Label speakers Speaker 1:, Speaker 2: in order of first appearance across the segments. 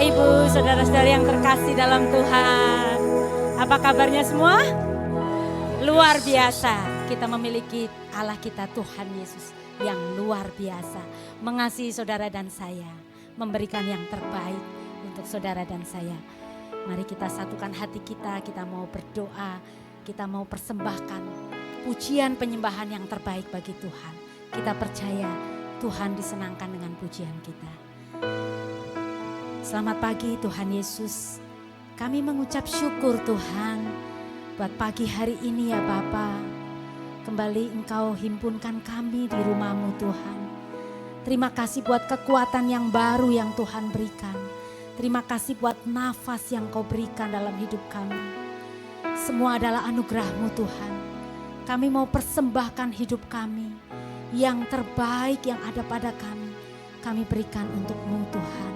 Speaker 1: Bapak Ibu, saudara-saudara yang terkasih dalam Tuhan. Apa kabarnya semua? Luar biasa. Kita memiliki Allah kita Tuhan Yesus yang luar biasa. Mengasihi saudara dan saya. Memberikan yang terbaik untuk saudara dan saya. Mari kita satukan hati kita mau berdoa. Kita mau persembahkan pujian penyembahan yang terbaik bagi Tuhan. Kita percaya Tuhan disenangkan dengan pujian kita. Selamat pagi Tuhan Yesus. Kami mengucap syukur Tuhan buat pagi hari ini ya Bapa. Kembali Engkau himpunkan kami di rumah-Mu Tuhan. Terima kasih buat kekuatan yang baru yang Tuhan berikan. Terima kasih buat nafas yang Kau berikan dalam hidup kami. Semua adalah anugerah-Mu Tuhan. Kami mau persembahkan hidup kami. Yang terbaik yang ada pada kami. Kami berikan untuk-Mu Tuhan.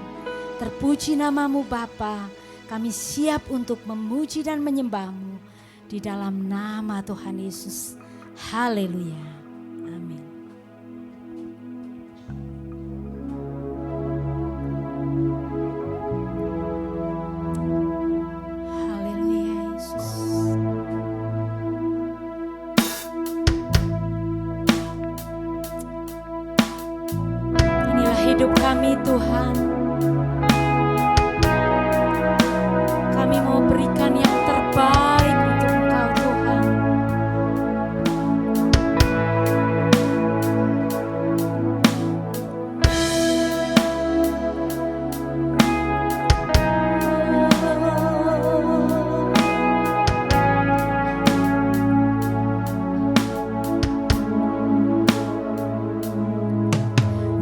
Speaker 1: Terpuji nama-Mu Bapa. Kami siap untuk memuji dan menyembah-Mu di dalam nama Tuhan Yesus. Haleluya. Amin. Haleluya Yesus. Inilah hidup kami Tuhan. Kami mau berikan yang terbaik untuk Engkau Tuhan.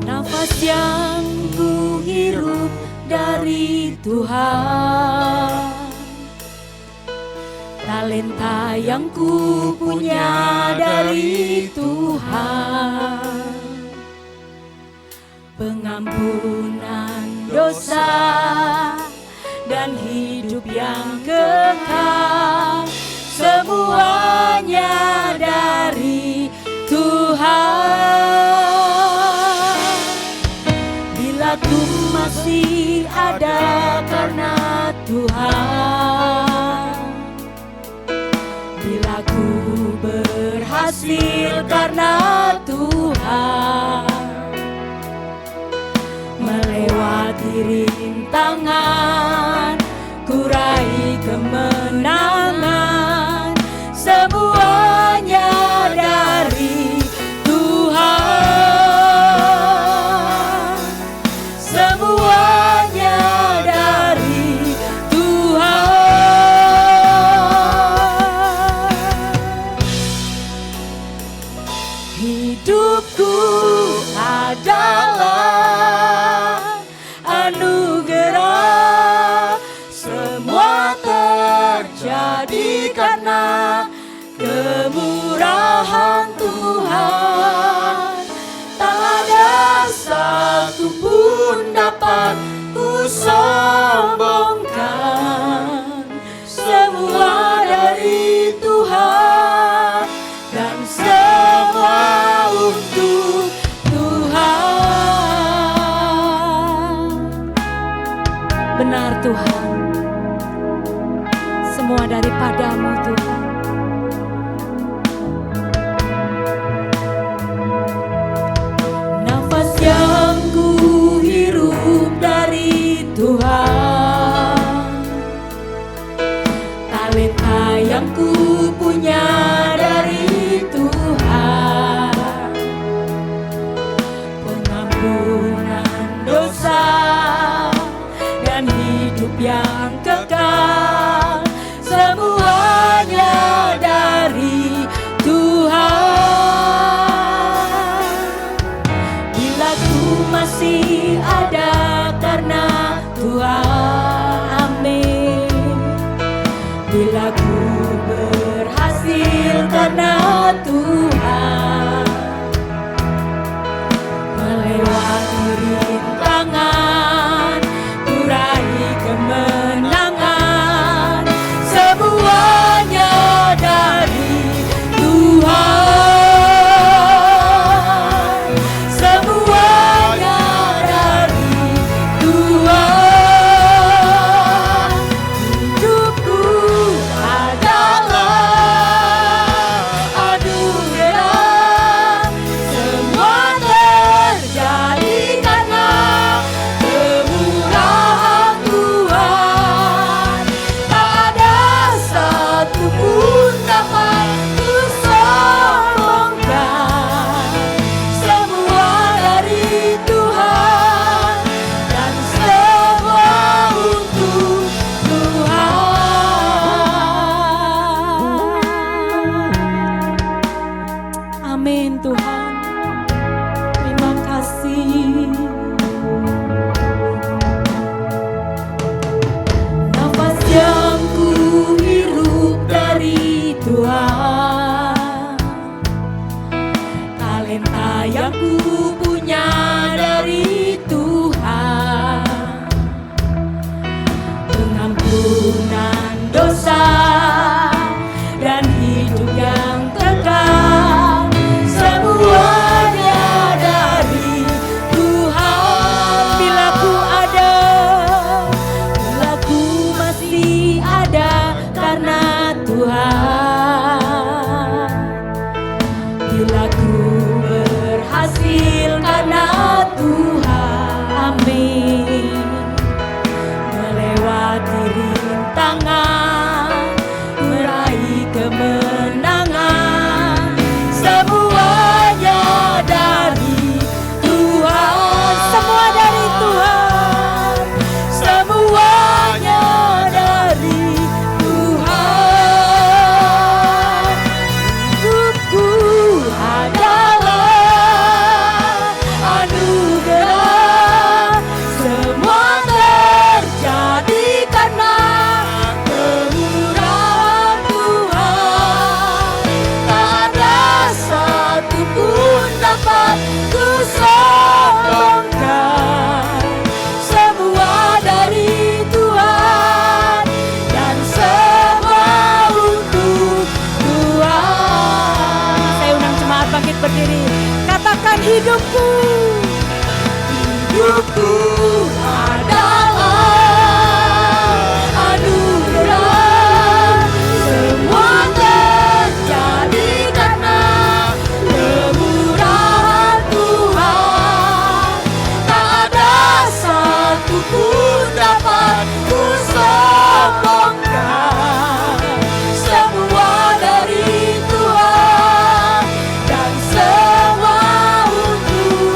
Speaker 1: Nafas yang ku hirup dari Tuhan, talenta yang ku punya dari Tuhan, pengampunan dosa dan hidup yang kekal, semuanya dari Tuhan. Bila ku masih ada karena Tuhan, bila ku berhasil karena Tuhan, melewati rintangan, ku raih kemenangan, semuanya dari Tuhan, semuanya dari Tuhan. Hidupku adalah anugerah, semua terjadi karena kemurahan Tuhan. Tak ada satu pun dapat ku sombongkan, semua dari Tuhan dan semua untuk Tuhan. Benar Tuhan, semua daripada-Mu Tuhan. Nafas yang ku hirup dari Tuhan, talenta yang ku punya dari Tuhan, pengampunan dosa dan hidup yang kekal, semuanya dari Tuhan. Bila ku masih ada karena Tuhan, amin. Bila ku berhasil karena Tuhan, melewati rintangan, ku raih kemenangan, kami melewati rintangan, meraih kemenangan, semuanya dari Tuhan, semua dari Tuhan, semuanya dari Tuhan. Hidupku adalah anugerah, semua terjadi karena kemurahan Tuhan. Tak ada satu pun dapat ku sombongkan, semua dari Tuhan dan semua untuk Tuhan. Saya undang jemaat bangkit berdiri, katakan hidupku adalah anugerah, semua terjadi karena kemurahan Tuhan. Tak ada satu pun dapat ku sombongkan, semua dari Tuhan dan semua untuk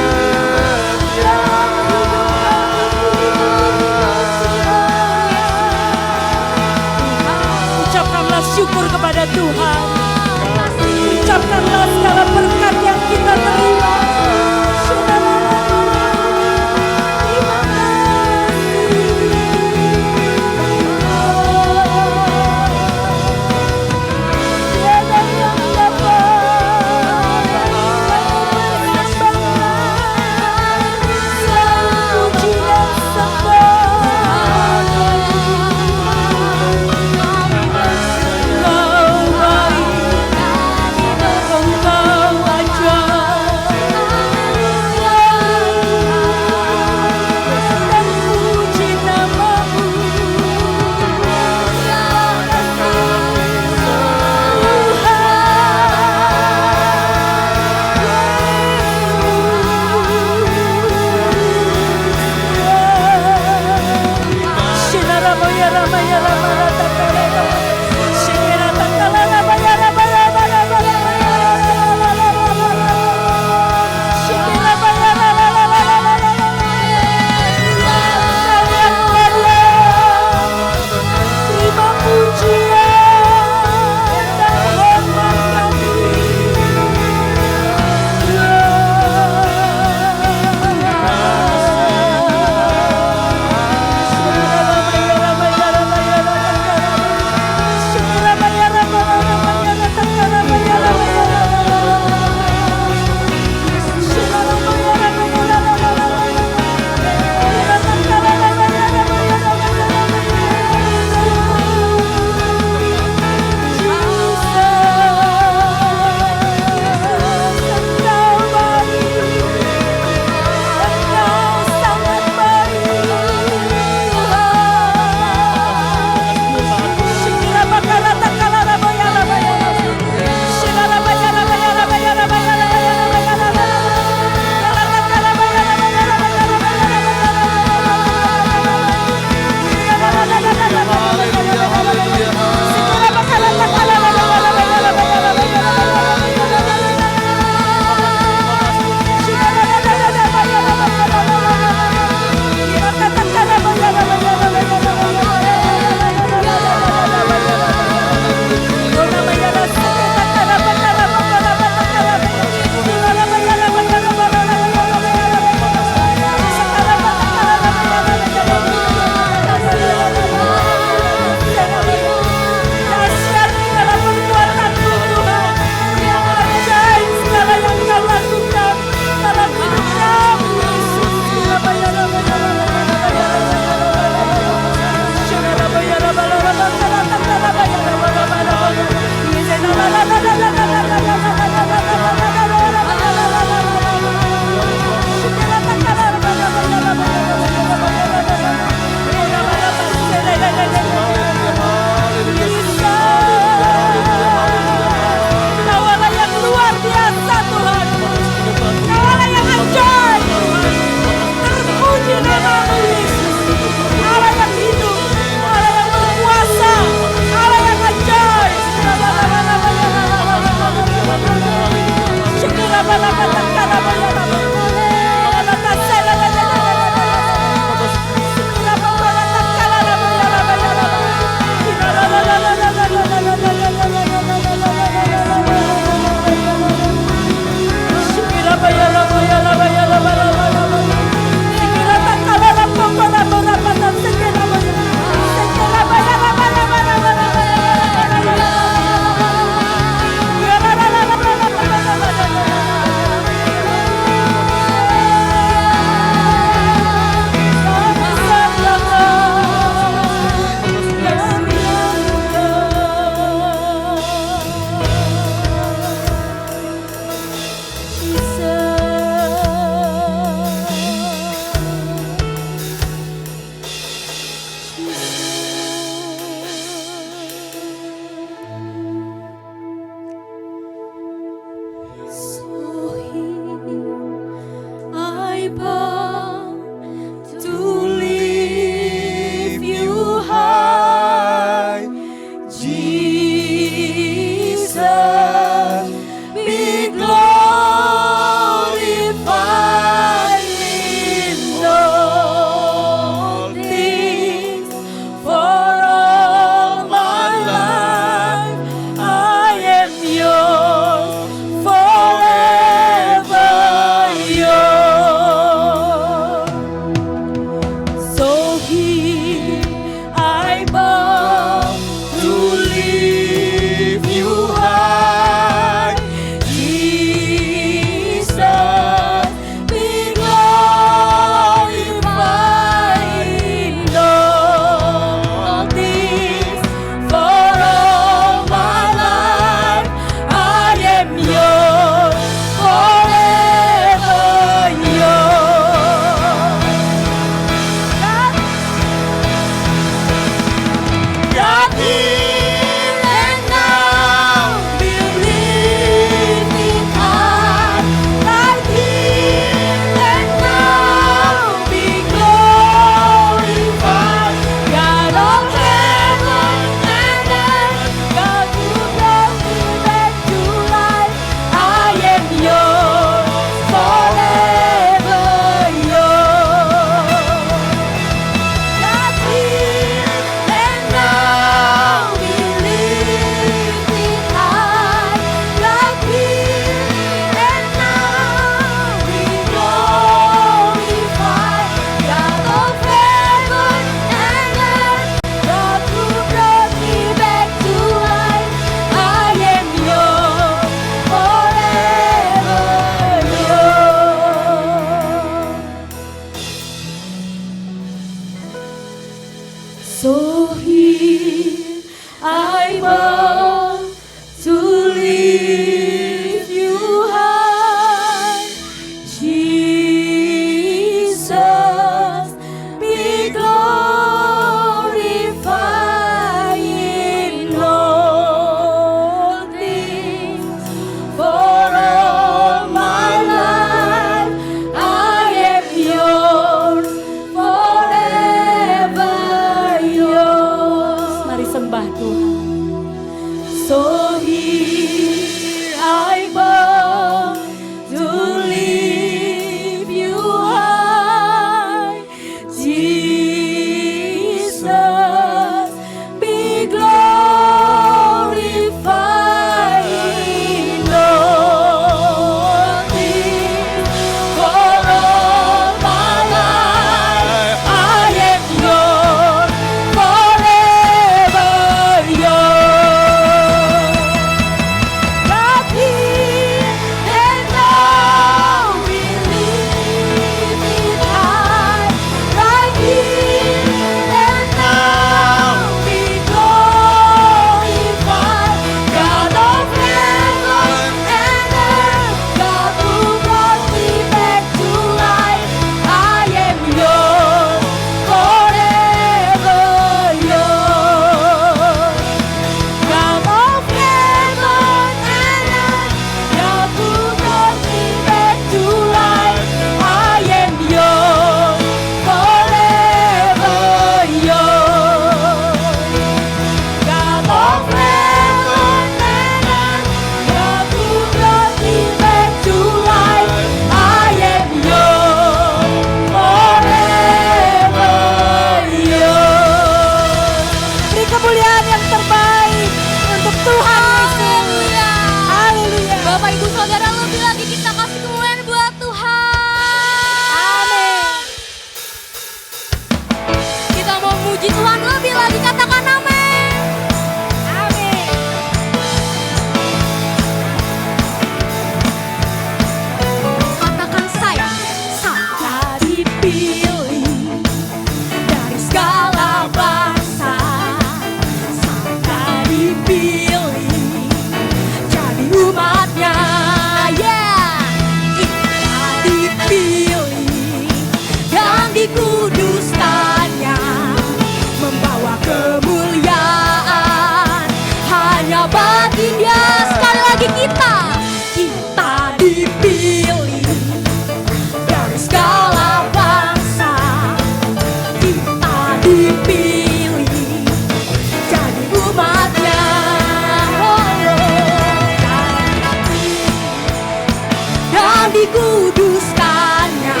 Speaker 1: dikuduskannya,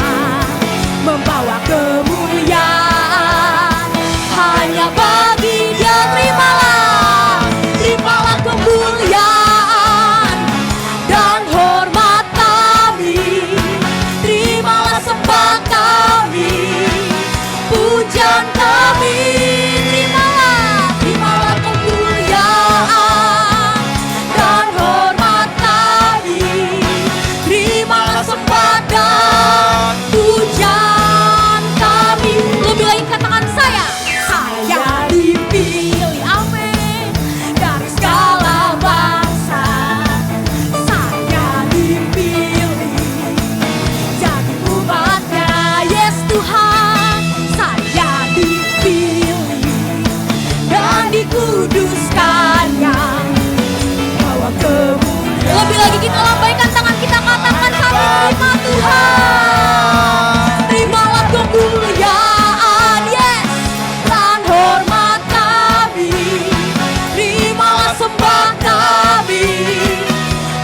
Speaker 1: membawa kemuliaan hanya bagi Dia. Terimalah kemuliaan dan hormat kami, terimalah sembah kami, pujian kami. Terimalah kemuliaan dan hormat kami, terimalah sembah dan pujian kami. Lebih lagi katakan saya dipilih, amin, dari segala bangsa. Saya dipilih jadi umatnya, yes Tuhan. Saya dipilih dan dikuduskannya, bawa kemuliaan. Lebih lagi kita lambaikan tangan, kita katakan kami terima Tuhan. Terimalah kemuliaan, yes, dan hormat kami, terimalah sembah kami,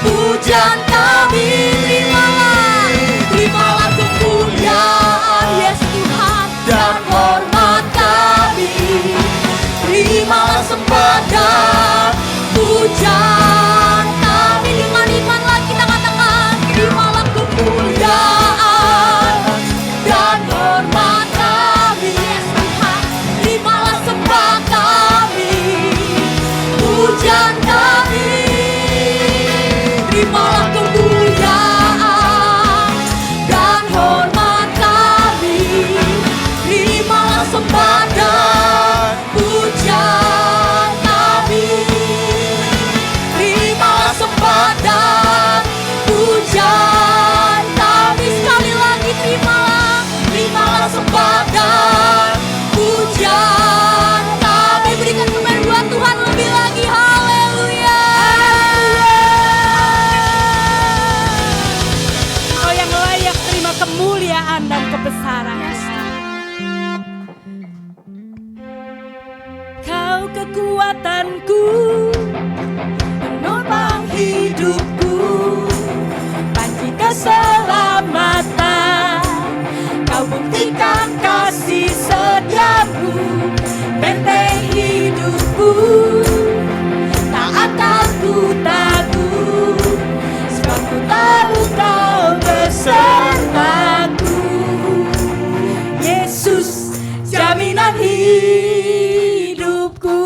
Speaker 1: pujian kami. Terimalah kemuliaan, yes Tuhan, dan hormat kami, terimalah sembah dan pujian kami. Dengan iman lagi kita katakan, terimalah kemuliaan dan hormat kami, yes Tuhan, terimalah sembah kami, pujian kami. Terimalah kemuliaan dan hormat kami, terimalah sembah dan pujian kami. Terimalah sembah dan pujian kami. Sekali lagi terimalah sembah dan pujian kami. Berikan kemuliaan buat Tuhan lebih lagi, haleluya. Kau yang layak terima kemuliaan dan kebesaran. Kau kekuatanku, penopang hidupku, panji keselamatan. Kau buktikan kasih setiamu, benteng hidupku, tak akan ku takut, sebab ku tahu Kau besertaku. Yesus, jaminan hidupku.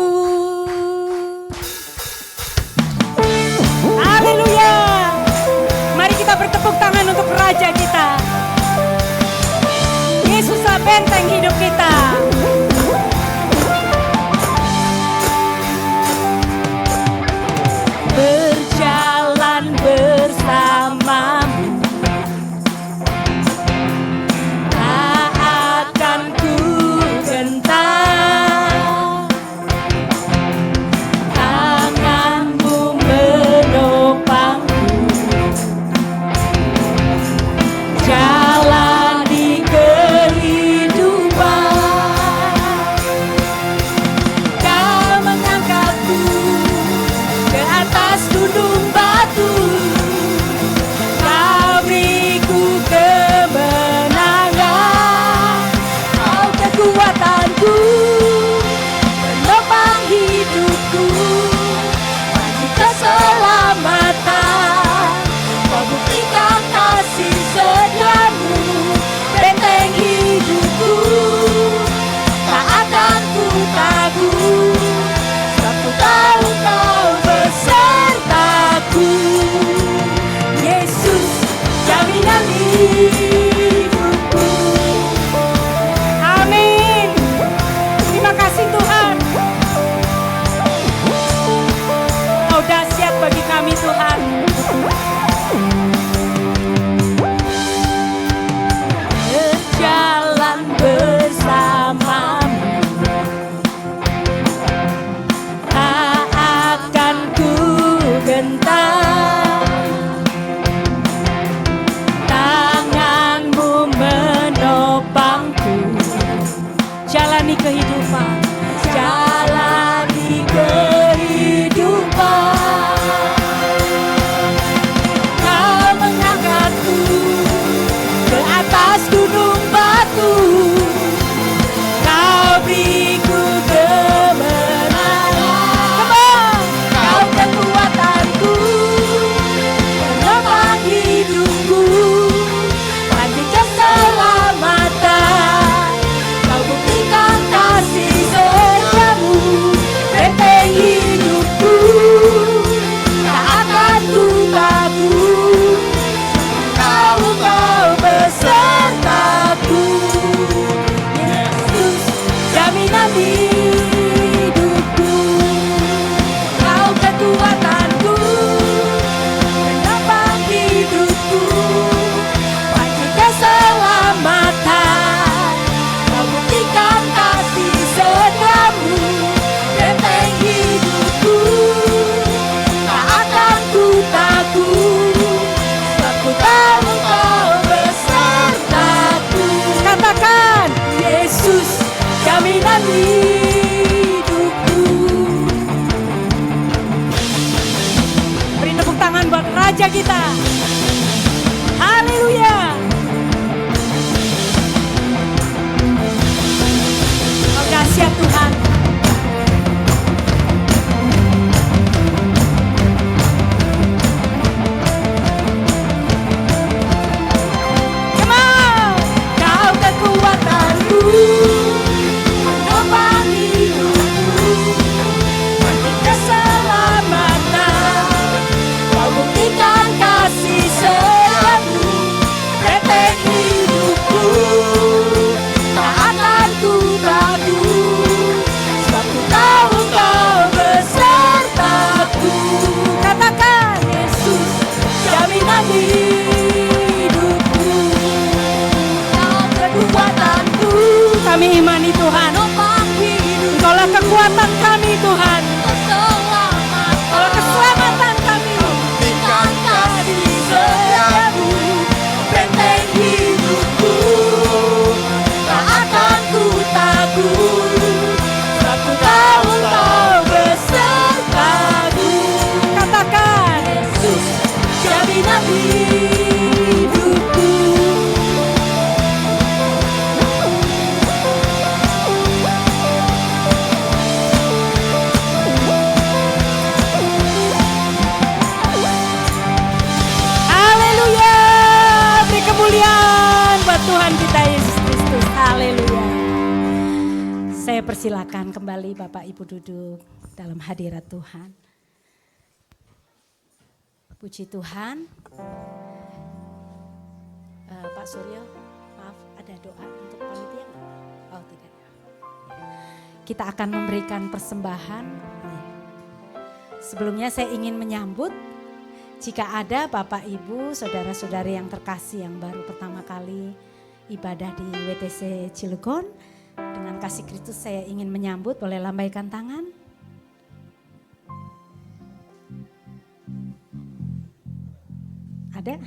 Speaker 1: Haleluya. Kau dahsyat Tuhan. Kami imani Tuhan, Engkaulah kekuatan kami Tuhan, Engkaulah keselamatan kami.
Speaker 2: Buktikan kasih setiamu, benteng hidupku, tak akan ku takut, sebab ku tahu Kau besertaku.
Speaker 1: Katakan,
Speaker 2: Yesus, jaminan hidupku.
Speaker 1: kemuliaan buat Tuhan kita Yesus Kristus. Haleluya. Saya persilakan kembali Bapak Ibu duduk dalam hadirat Tuhan. Puji Tuhan. Pak Suryo, maaf ada doa untuk panitia? Oh tidak. Kita akan memberikan persembahan. Sebelumnya saya ingin menyambut jika ada Bapak Ibu, saudara-saudari yang terkasih yang baru pertama kali ibadah di WTC Cilegon, dengan kasih Kristus saya ingin menyambut, boleh lambaikan tangan. Ada?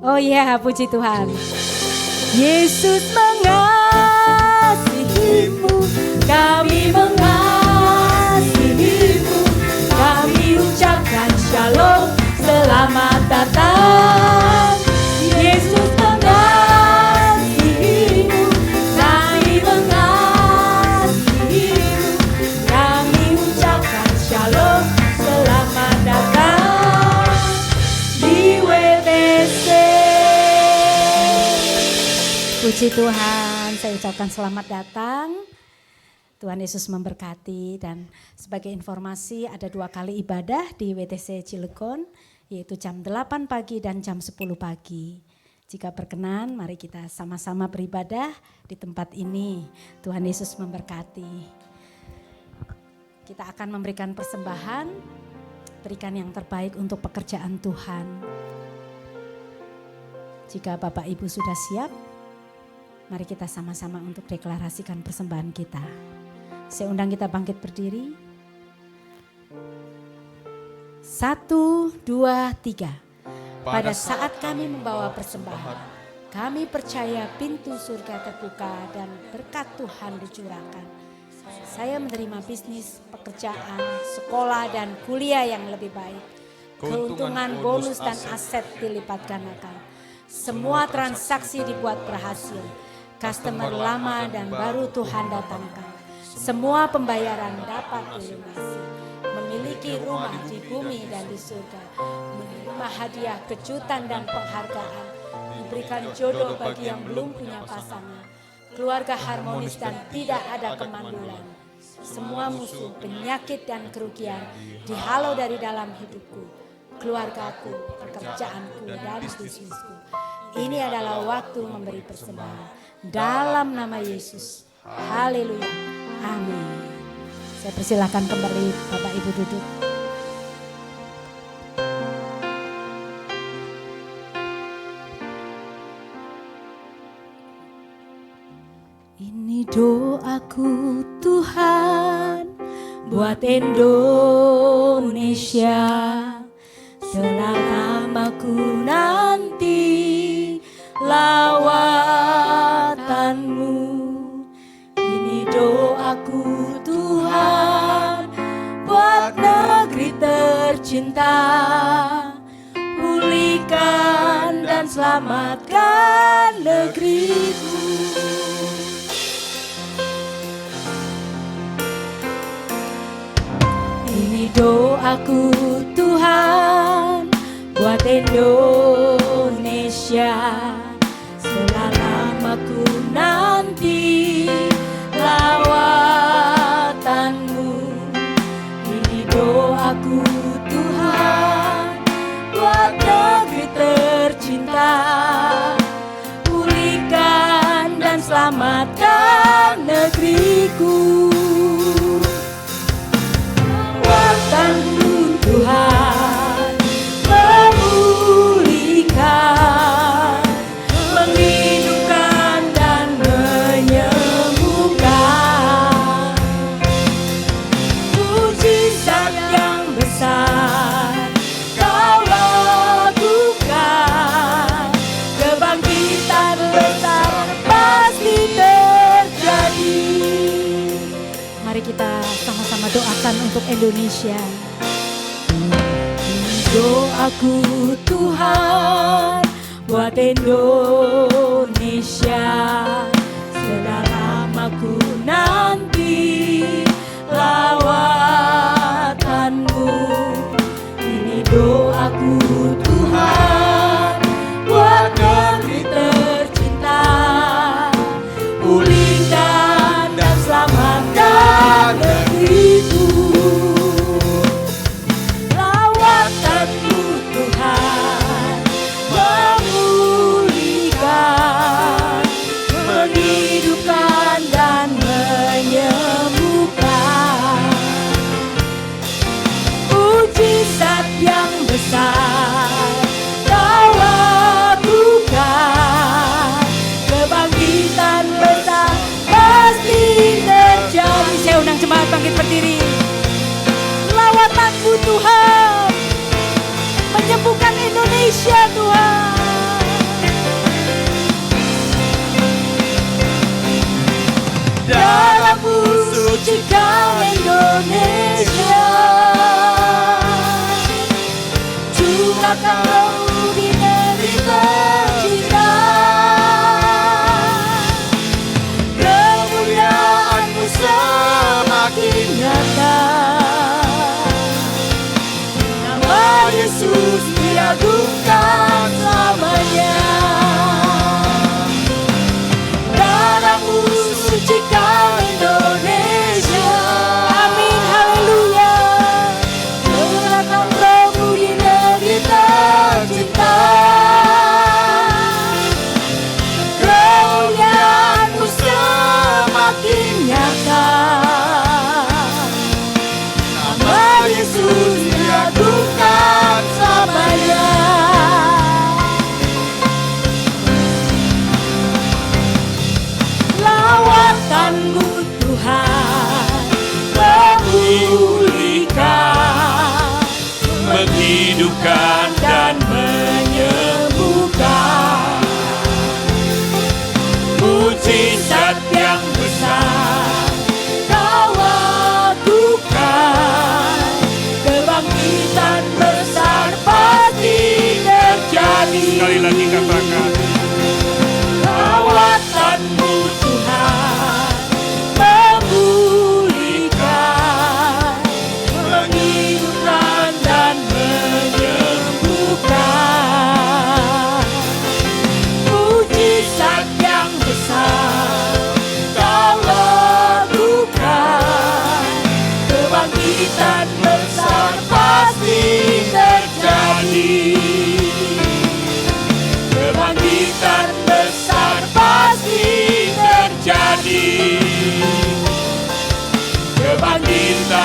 Speaker 1: Oh iya, puji Tuhan. Yesus mengasihimu, kami mengasihimu, kami ucapkan shalom. Selamat datang, Yesus mengasihimu, kami mengasihimu, kami ucapkan shalom. Selamat datang di WTC. Puji Tuhan, saya ucapkan selamat datang. Tuhan Yesus memberkati, dan sebagai informasi ada 2 kali ibadah di WTC Cilegon, yaitu jam 8 pagi dan jam 10 pagi. Jika berkenan, mari kita sama-sama beribadah di tempat ini. Tuhan Yesus memberkati. Kita akan memberikan persembahan, berikan yang terbaik untuk pekerjaan Tuhan. Jika Bapak Ibu sudah siap, mari kita sama-sama untuk deklarasikan persembahan kita. Saya undang kita bangkit berdiri. 1, 2, 3. Pada saat kami membawa persembahan, kami percaya pintu surga terbuka dan berkat Tuhan dicurahkan. Saya menerima bisnis, pekerjaan, sekolah dan kuliah yang lebih baik. Keuntungan, bonus dan aset dilipat gandakan. Semua transaksi dibuat berhasil. Customer lama dan baru Tuhan datangkan. Semua pembayaran dapat dilunasi. Memiliki rumah di bumi dan di surga. Menerima hadiah, kejutan dan penghargaan. Diberikan jodoh bagi yang belum punya pasangan. Keluarga harmonis dan tidak ada kemandulan. Semua musuh, penyakit dan kerugian dihalau dari dalam hidupku, keluargaku, pekerjaanku dan bisnisku. Ini adalah waktu memberi persembahan. Dalam nama Yesus. Haleluya. Amin. Saya persilakan kembali Bapak Ibu duduk. Ini doaku Tuhan buat Indonesia, selamaku nanti lawatanmu. Ini doaku Tuhan buat negeri tercinta, pulih
Speaker 2: selamatkan negeriku. Ini doaku Tuhan buat Indonesia, selama ku nanti lawatanmu. Ini doaku Tuhan buat negeri tercinta, pulihkan dan selamatkan negeriku. Lawatanmu Tuhan memulihkan, menghidupkan dan menyembuhkan. Mujizat yang besar Kau lakukan, kebangkitan besar pasti terjadi.
Speaker 1: Mari kita sama-sama doakan untuk Indonesia.
Speaker 2: Doaku Tuhan buat Indonesia, selama ku nanti lawatanmu. Ini doaku Tuhan buat negeri tercinta, pulihkan dan selamatkan negeriku. Lawatanmu Tuhan memulihkan, menghidupkan dan menyembuhkan. Mujizat yang besar Kau lakukan, kebangkitan besar pasti terjadi.
Speaker 1: Saya undang jemaat bangkit berdiri.
Speaker 2: Lawatanmu Tuhan menyembuhkan Indonesia Tuhan. Darahmu sucikan Indonesia, curahkan Roh di negeri tercinta. Kemuliaan-Mu semakin nyata, nama Yesus diagungkan selamanya. Darahmu sucikan Indonesia. Amin, haleluya. Curahkan Roh-Mu di negeri tercinta. Kemuliaan-Mu semakin nyata, nama Yesus diagungkan selamanya. Lawatanmu Tuhan memulihkan,
Speaker 3: menghidupkan
Speaker 2: dan menyembuhkan. Mujizat yang besar Kau lakukan, kebangkitan besar pasti terjadi.
Speaker 3: Sekali lagi katakan,
Speaker 2: Lawatanmu Tuhan memulihkan, menghidupkan dan menyembuhkan. Mujizat yang besar Kau lakukan, kebangkitan besar pasti terjadi. Kebangkitan besar pasti terjadi. Kebangkitan